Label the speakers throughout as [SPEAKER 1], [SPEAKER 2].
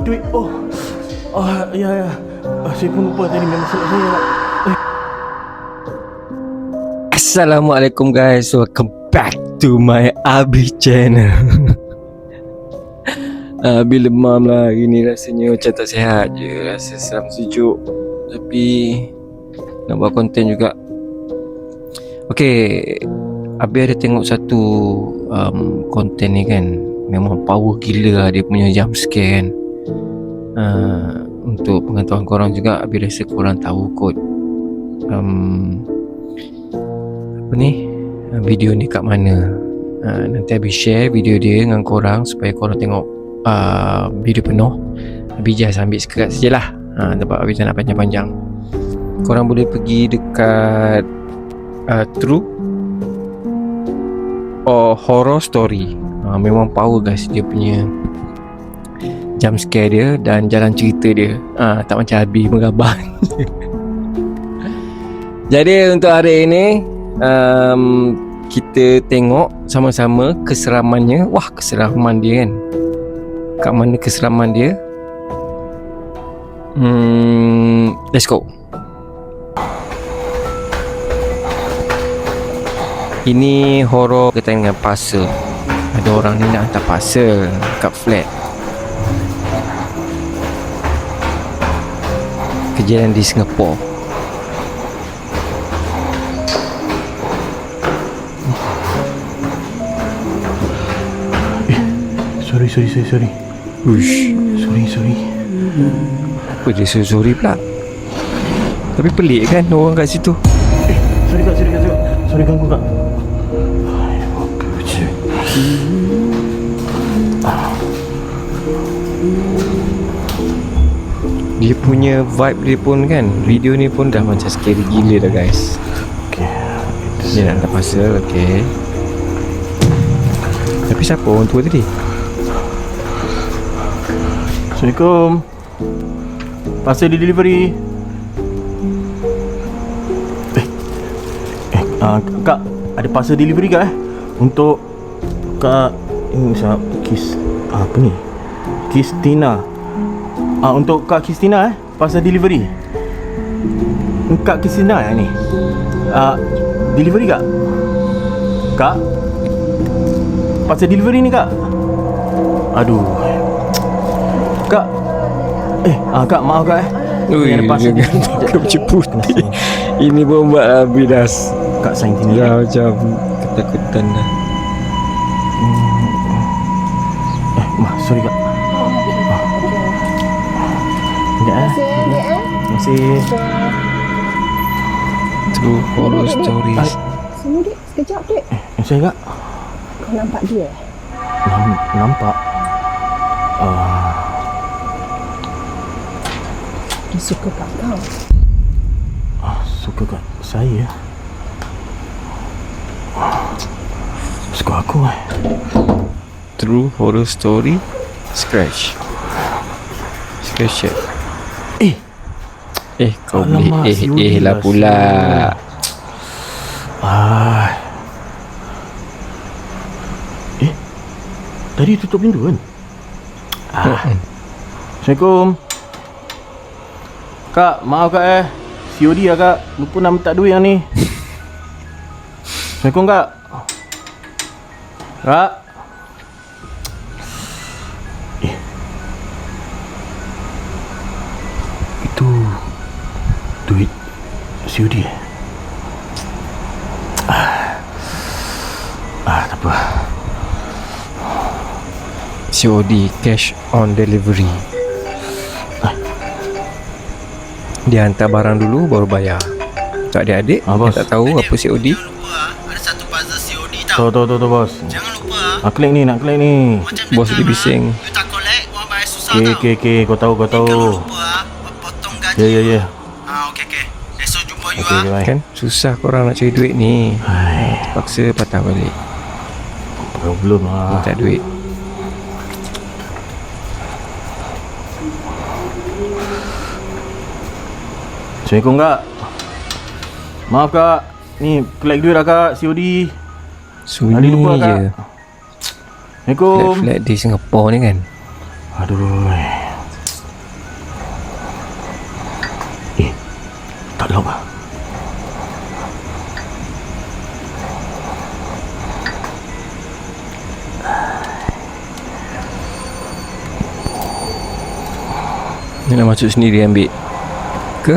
[SPEAKER 1] duit. Oh. Ya. Saya pun lupa tadi memang salah saya lah.
[SPEAKER 2] Assalamualaikum guys, welcome back to my Abi channel. Abi lemam lah hari ni, rasanya macam tak sihat je. Rasa seram sejuk, tapi nak buat konten juga. Okay, Abi ada tengok satu konten ni kan, memang power gila lah dia punya jump scare kan. Untuk pengetahuan korang juga, Abi rasa korang tahu kot apa ni, video ni kat mana. Nanti Abi share video dia dengan korang supaya korang tengok video penuh. Abi just ambil sekerat sajalah, sebab Abi tak nak panjang-panjang. Korang boleh pergi dekat True or Horror Story. Memang power guys dia punya jump scare dia dan jalan cerita dia. Tak macam Abi mengabah. Jadi untuk hari ini kita tengok sama-sama keseramannya. Wah, keseraman dia kan. Kat mana keseraman dia? Let's go. Ini horror berkaitan dengan parcel. Ada orang ni nak hantar parcel kat flat. Kejadian di Singapura.
[SPEAKER 1] Sorry.
[SPEAKER 2] Uish.
[SPEAKER 1] Sorry.
[SPEAKER 2] Apa dia sorry pula? Tapi pelik kan orang kat situ.
[SPEAKER 1] Sorry kak. Sorry ganggu kak.
[SPEAKER 2] Dia punya vibe dia pun kan, video ni pun dah macam scary gila dah guys.
[SPEAKER 1] Okay.
[SPEAKER 2] Dia nak hantar parcel, okay. Tapi siapa orang tua tadi?
[SPEAKER 1] Assalamualaikum. Parcel di delivery. Kak, ada parcel delivery kak untuk kak ini siapa? Apa ni? Kristina. Untuk kak Kristina parcel delivery. Kak Kristina ni. Delivery kak. Kak, parcel delivery ni kak. Aduh. Kak. Kak maaf kak
[SPEAKER 2] Ui,
[SPEAKER 1] ada parcel
[SPEAKER 2] dia macam putih. Ini pun buat Abi dah
[SPEAKER 1] Kak sign sini
[SPEAKER 2] dah macam ketakutan dah.
[SPEAKER 1] Sorry kak. Terima kasih.
[SPEAKER 2] True Horror Stories.
[SPEAKER 3] Sini dek, sekejap dek.
[SPEAKER 1] Saya kak.
[SPEAKER 3] Kau nampak dia?
[SPEAKER 1] Nampak.
[SPEAKER 3] Dia suka kat kau.
[SPEAKER 1] Suka kat saya. Suka aku
[SPEAKER 2] True Horror Story. Scratch it. Kau
[SPEAKER 1] Alamak,
[SPEAKER 2] boleh lah pula.
[SPEAKER 1] Tadi tutup pintu kan? Assalamualaikum. Kak, maaf kak COD lah kak. Lupa nak minta duit yang ni. Assalamualaikum kak. Kak. Itu duit COD tak apa.
[SPEAKER 2] COD, cash on delivery. Dia hantar barang dulu baru bayar. Untuk adik-adik yang tak tahu apa COD.
[SPEAKER 4] Jangan lupa ada satu puzzle COD tau.
[SPEAKER 1] Tahu bos.
[SPEAKER 4] Jangan lupa
[SPEAKER 1] Nak klik ni.
[SPEAKER 4] macam
[SPEAKER 2] Bos dia bising.
[SPEAKER 4] You tak collect, orang bayar susah tau.
[SPEAKER 1] Okay, kau tahu.
[SPEAKER 4] Kalau lupa potong gaji.
[SPEAKER 1] Ya.
[SPEAKER 4] Okay. Esok jumpa you
[SPEAKER 1] Okay, bye.
[SPEAKER 2] Kan susah korang nak cari duit ni. Paksa patah balik.
[SPEAKER 1] Belum lah.
[SPEAKER 2] Minta duit.
[SPEAKER 1] Assalamualaikum kak. Maaf kak. Ni collect duit lah kak COD.
[SPEAKER 2] Sunyi
[SPEAKER 1] lupa,
[SPEAKER 2] je.
[SPEAKER 1] Assalamualaikum.
[SPEAKER 2] Flat di Singapura ni kan.
[SPEAKER 1] Aduh. Lama.
[SPEAKER 2] Ni nak masuk sendiri ambil ke?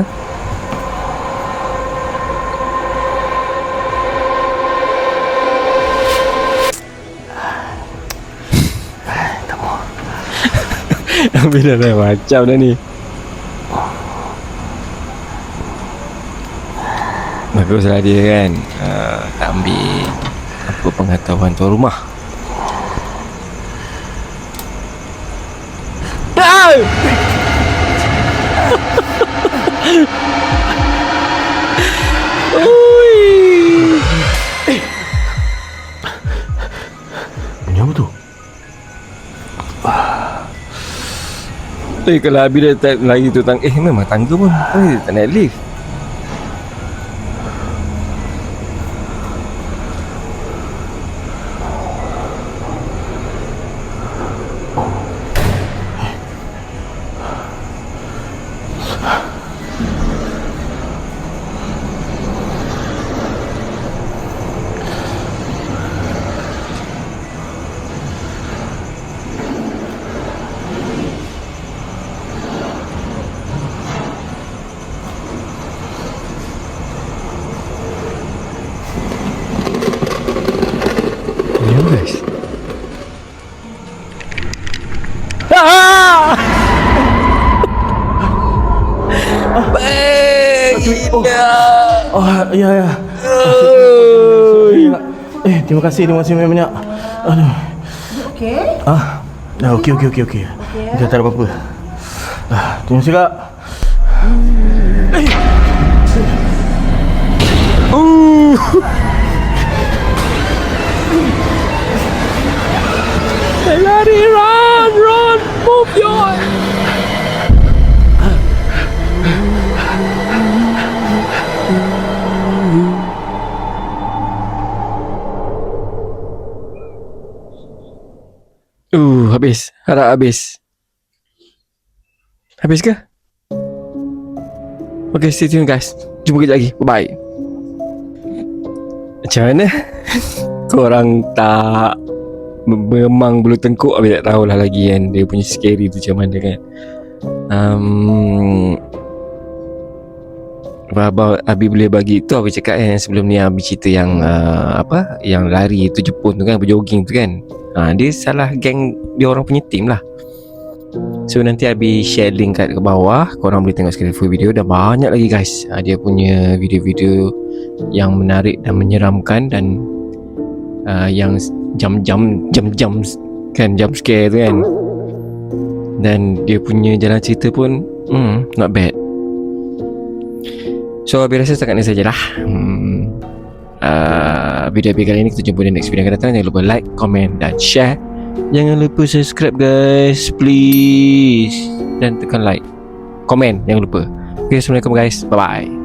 [SPEAKER 2] Ambil dah macam dah ni. Baguslah dia kan, tak ambil apa pengetahuan tuan rumah.
[SPEAKER 1] Bunyi apa tu?
[SPEAKER 2] Kalau habis dia tak lagi tu memang tangga pun dia tak naik lift. Ya guys.
[SPEAKER 1] Ya. Terima kasih banyak-banyak. Aduh.
[SPEAKER 3] Okey.
[SPEAKER 1] Dah okey. Dah tak ada apa-apa. Terima kasih kak.
[SPEAKER 2] Lari, run, move your. Habis. Harap habis. Habis ke? Okay, stay tune guys. Jumpa kejap lagi. Bye-bye. Macam mana? Korang tak memang bulu tengkuk. Habis tak tahulah lagi kan dia punya scary tu macam mana kan. Abi boleh bagi tu Abi cakap kan sebelum ni Abi cerita yang yang lari tu Jepun tu kan, berjogging tu kan. Dia salah geng dia orang punya team lah. So nanti Abi share link kat bawah, korang boleh tengok sekali full video. Dan banyak lagi guys, dia punya video-video yang menarik dan menyeramkan dan yang jam kan, jump scare tu kan. Dan dia punya jalan cerita pun not bad. So Abi rasa setakat ni sajalah video-video kali ni. Kita jumpa di next video yang akan datang. Jangan lupa like, comment dan share. Jangan lupa subscribe guys, please. Dan tekan like, komen, jangan lupa. Okay, Assalamualaikum guys, bye bye.